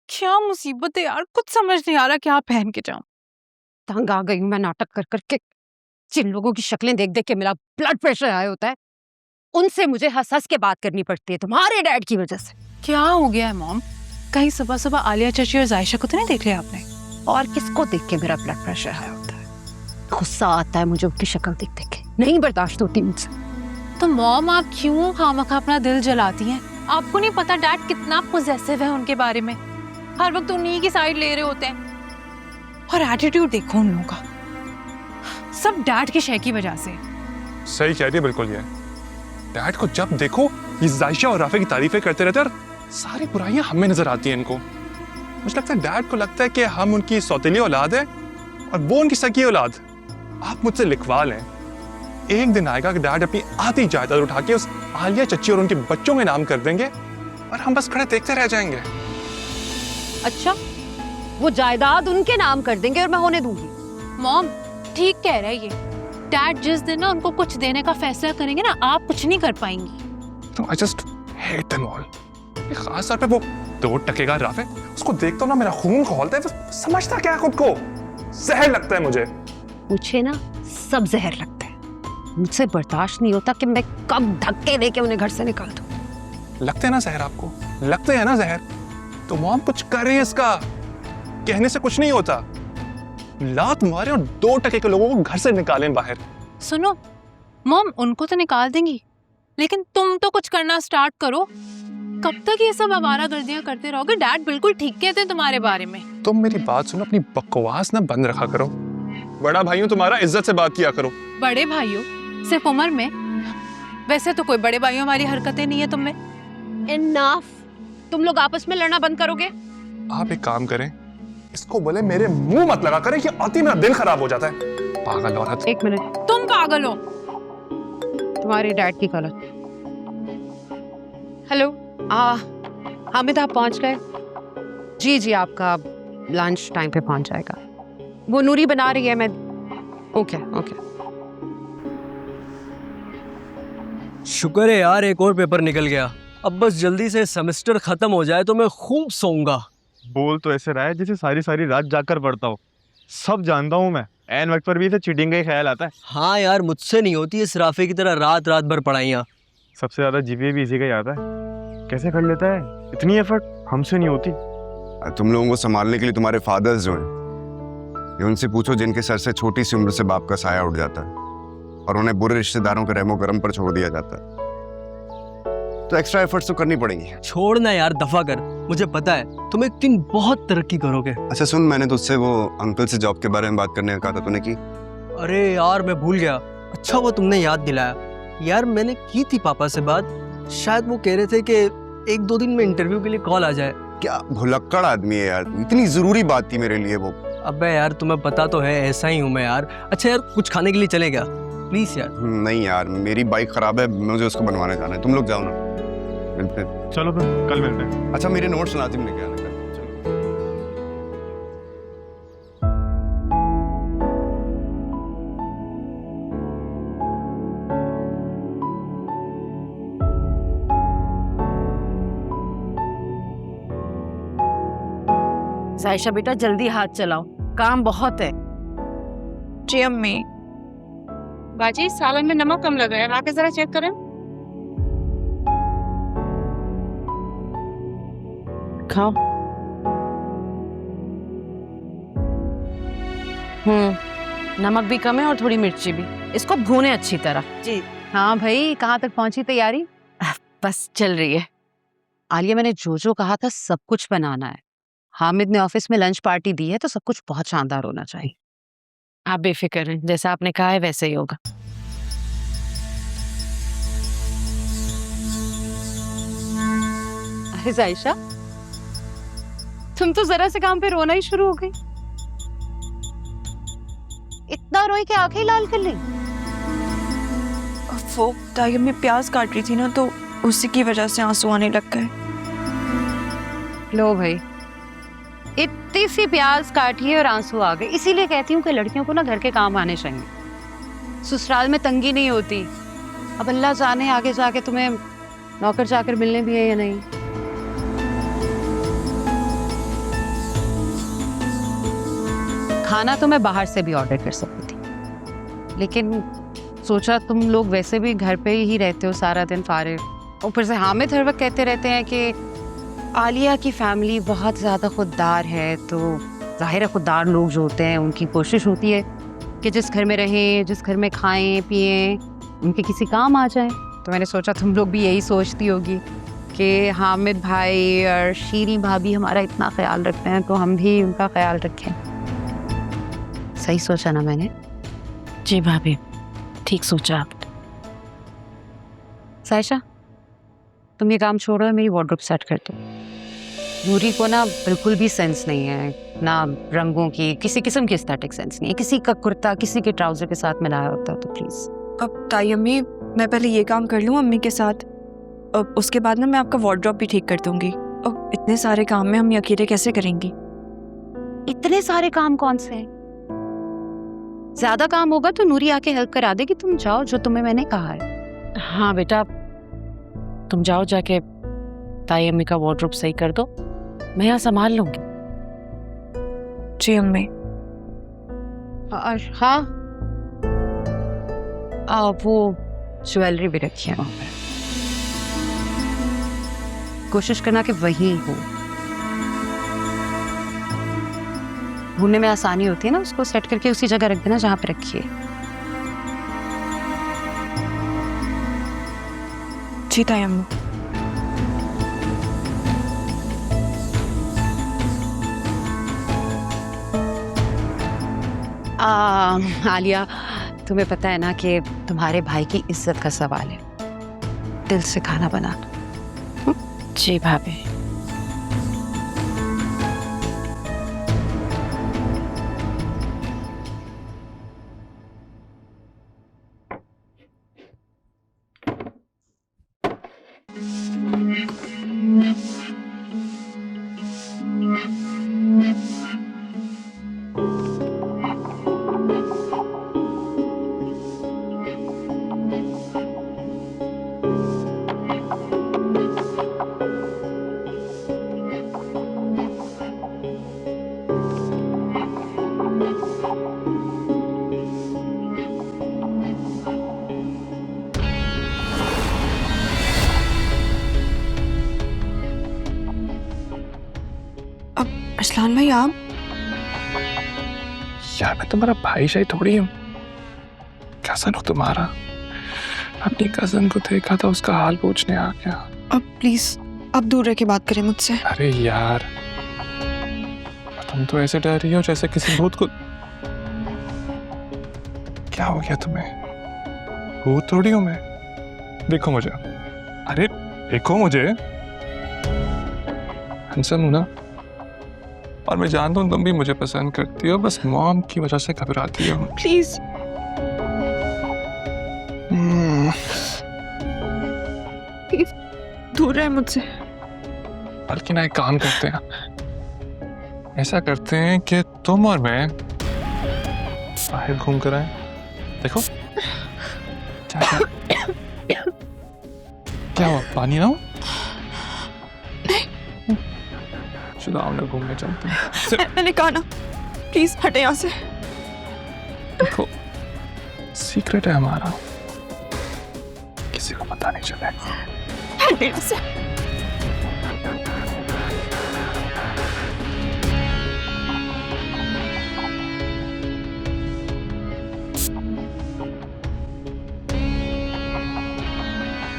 क्या मुसीबत है यार, कुछ समझ नहीं आ रहा क्या पहन के जाऊं। तंग आ गई हूं मैं नाटक कर करके। जिन लोगों की शक्लें देख देख के मेरा ब्लड प्रेशर हाई होता है, उनसे मुझे हंस हंस के बात करनी पड़ती है तुम्हारे डैड की वजह से। क्या हो गया है मॉम? कहीं सुबह सुबह आलिया चाची और जायशा को तो नहीं देख लिया आपने? और किसको देख के मेरा ब्लड प्रेशर हाई होता है? गुस्सा आता है मुझे उनकी शक्ल देख देख के, नहीं बर्दाश्त होती मुझसे। तो मॉम आप क्यों खामखा अपना दिल जलाती हैं? आपको नहीं पता डैड कितना पॉसेसिव है उनके बारे में, हर वक्त उन्हीं की साइड ले रहे होते हैं। और एटीट्यूड देखो उन लोगों का, सब डैड के शय की वजह से। सही कह रही है बिल्कुल ये। डैड को जब देखो ये जायशा और राफे की तारीफें करते रहते हैं और सारी बुराइयां हमें नजर आती हैं इनको। मुझे लगता है डैड को लगता है कि हम उनकी सौतेली औलाद है और वो उनकी सगी औलाद। आप मुझसे लिखवा लें, एक दिन आएगा कि डैड अपनी आधी जायदाद उठा के उस आलिया चच्ची और उनके बच्चों के नाम कर देंगे और हम बस खड़े देखते रह जाएंगे। अच्छा, वो जायदाद उनके नाम कर देंगे और मैं होने दूंगी? मॉम ठीक कह रहा है ये। डैड जिस दिन ना उनको कुछ देने का फैसला करेंगे ना, आप कुछ नहीं कर पाएंगी। तो I just hate them all. खास तौर पे वो 2 टके का राफे, उसको देखता हूं ना मेरा खून खौलता है। वो समझता क्या है खुद को? जहर लगता है मुझे ना सब जहर लगता है। मुझसे बर्दाश्त नहीं होता कि मैं कब धक्के देके उन्हें घर से निकाल दूं। लगते हैं ना जहर आपको, लगते हैं ना जहर। तो मॉम कुछ कर रही है इसका, कहने से कुछ नहीं होता। लात मारे और 2 टके के लोगों को घर से निकालें बाहर। सुनो मॉम, उनको तो निकाल देंगी, लेकिन तुम तो कुछ करना स्टार्ट करो। कब तक ये सब आवारागर्दियां करते रहोगे? डैड बिल्कुल ठीक कहते हैं तुम्हारे बारे में। तुम मेरी बात सुनो, अपनी बकवास ना बंद रखा करो। बड़ा भाई हूं तुम्हारा, इज्जत से बात किया करो। बड़े भाइयों सिर्फ उम्र में? वैसे तो कोई बड़े भाइयों वाली हरकतें नहीं है तुम में। इनफ। तुम लोग आपस में लड़ना बंद करोगे? आप एक काम करें, इसको बोले मेरे मुंह मत लगा करें कि आती मेरा दिल खराब हो जाता है। पागल औरत। एक मिनट, तुम पागल हो। तुम्हारे डैड की गलत। हेलो, हामिद आप पहुंच गए? जी जी, आपका लंच टाइम पे पहुंच जाएगा। वो नूरी बना रही है, मैं ओके ओके। शुक्र है यार, एक और पेपर निकल गया। अब बस जल्दी से सेमेस्टर खत्म हो जाए तो मैं खूब सोऊंगा। बोल तो ऐसे रहा है जैसे सारी सारी रात जाकर पढ़ता हूँ। सब जानता हूँ मैं, ऐन वक्त पर भी इसे चीटिंग का ही ख्याल आता है। हाँ यार, मुझसे नहीं होती इस राफे की तरह रात रात भर पढ़ाइयाँ। सबसे ज्यादा जीपीए भी इसी का ही आता है। कैसे कर लेता है? इतनी एफर्ट हमसे नहीं होती। तुम लोगों को संभालने के लिए तुम्हारे फादर्स जो हैं, ये उनसे पूछो जिनके सर से छोटी सी उम्र से बाप का साया उठ जाता है और उन्हें बुरे रिश्तेदारों के रहमो करम पर छोड़ दिया जाता है। तो एक्स्ट्रा एफर्ट्स तो करनी पड़ेंगी। छोड़ना यार, दफा कर। मुझे पता है तुम एक दिन बहुत तरक्की करोगे। अच्छा सुन, मैंने तुझसे वो अंकल से जॉब के बारे में बात करने का कहा था, तूने की? अरे यार मैं भूल गया। अच्छा वो तुमने याद दिलाया। यार मैंने की थी पापा से बात, शायद वो कह रहे थे कि 1-2 दिन में इंटरव्यू के लिए कॉल आ जाए। क्या भुलक्कड़ आदमी है यार, इतनी जरूरी बात थी मेरे लिए वो। अबे यार तुम्हें पता तो है ऐसा ही हूँ मैं यार। अच्छा यार कुछ खाने के लिए चले क्या प्लीज यार? नहीं यार, मेरी बाइक खराब है, मुझे उसको बनवाने जाना है। तुम लोग जाओ ना, मिलते हैं। चलो फिर कल मिलते हैं। अच्छा मेरे नोट्स लाजिम लेके आना कल। चलो। जायशा बेटा जल्दी हाथ चलाओ, काम बहुत है। जी अम्मी। बाजी सालन में नमक कम लगा है, आके जरा चेक करें। खाओ। नमक भी कम है और थोड़ी मिर्ची भी। इसको भूने अच्छी तरह। जी। हाँ भाई, कहाँ तक पहुंची तैयारी? बस चल रही है। आलिया, मैंने जो जो कहा था सब कुछ बनाना है। हामिद ने ऑफिस में लंच पार्टी दी है तो सब कुछ बहुत शानदार होना चाहिए। आप बेफिक्र हैं, जैसा आपने कहा है वैसे ही होगा। अरे जायशा, तुम तो जरा से काम पे रोना ही शुरू हो गई। इतना रोई कि आंखें लाल कर ली। वो ताई में प्याज काट रही थी ना, तो उसी की वजह से आंसू आने लग गए। लो भाई, इतनी सी प्याज काटी है और आंसू आ गए। इसीलिए कहती हूँ कि लड़कियों को ना घर के काम आने चाहिए। ससुराल में तंगी नहीं होती। अब अल्लाह जाने आगे जाके तुम्हें नौकर चाकर मिलने भी है या नहीं। खाना तो मैं बाहर से भी ऑर्डर कर सकती थी, लेकिन सोचा तुम लोग वैसे भी घर पे ही रहते हो सारा दिन फारिग। ऊपर से हामिद हर वक्त कहते रहते हैं कि आलिया की फैमिली बहुत ज़्यादा खुददार है, तो जाहिर है खुददार लोग जो होते हैं उनकी कोशिश होती है कि जिस घर में रहें, जिस घर में खाएं पिएं, उनके किसी काम आ जाएं। तो मैंने सोचा तुम लोग भी यही सोचती होगी कि हामिद भाई और शीरी भाभी हमारा इतना ख्याल रखते हैं, तो हम भी उनका ख्याल रखें। सही सोचा ना मैंने? जी भाभी, ठीक सोचा आप। सायशा, तुम ये काम छोड़ो, मेरी वार्डरोब सेट कर दो। नूरी को ना बिल्कुल भी सेंस नहीं है, ना रंगों की, किसी किस्म की एस्थेटिक सेंस नहीं है। किसी का कुर्ता किसी के ट्राउजर के साथ मिलाया होता, तो प्लीज। अब ताई अम्मी, मैं पहले ये काम कर लूँ अम्मी के साथ, अब उसके बाद ना मैं आपका वार्डरोब भी ठीक कर दूंगी। अब इतने सारे काम में हम ये अकेले कैसे करेंगी? इतने सारे काम कौन से हैं? ज्यादा काम होगा तो नूरी आके हेल्प करा देगी। तुम जाओ, जो तुम्हें मैंने कहा है। हाँ बेटा, तुम जाओ, जाके ताई अम्मी का वार्डरोब सही कर दो, मैं यहाँ संभाल लूंगी। जी अम्मी। और हाँ, वो ज्वेलरी भी रखी है वहाँ पे, कोशिश करना कि वही हो। ढूंढने में आसानी होती है ना, उसको सेट करके उसी जगह रख देना जहाँ पे रखी है। जी ताई अम्मी। आलिया, तुम्हें पता है ना कि तुम्हारे भाई की इज्जत का सवाल है, दिल से खाना बनाना। जी भाभी। अरसलान भाई, आप? यार मैं तुम्हारा भाई शाही थोड़ी हूँ, कजन हूँ तुम्हारा। अपनी कजन को देखा था, उसका हाल पूछने आ गया। अब प्लीज आप दूर रह के बात करें मुझसे। अरे यार, तुम तो ऐसे डर रही हो जैसे किसी भूत को। क्या हो गया तुम्हें? भूत थोड़ी हूँ मैं। देखो मुझे, अरे देखो मुझे, हैंडसम हूँ ना, और मैं जानता हूँ तुम भी मुझे पसंद करती हो, बस मॉम की वजह से घबराती हो। प्लीज। दूर रहे मुझसे। बल्कि ना एक काम करते हैं, ऐसा करते हैं कि तुम और मैं बाहर घूम कर आए। देखो क्या हुआ, पानी ना हो? चलो आओ ना घूमने चलते हैं। मैंने कहा ना, प्लीज हटे यहाँ से। देखो सीक्रेट है हमारा, किसी को पता नहीं चलेगा। हटे यहाँ से।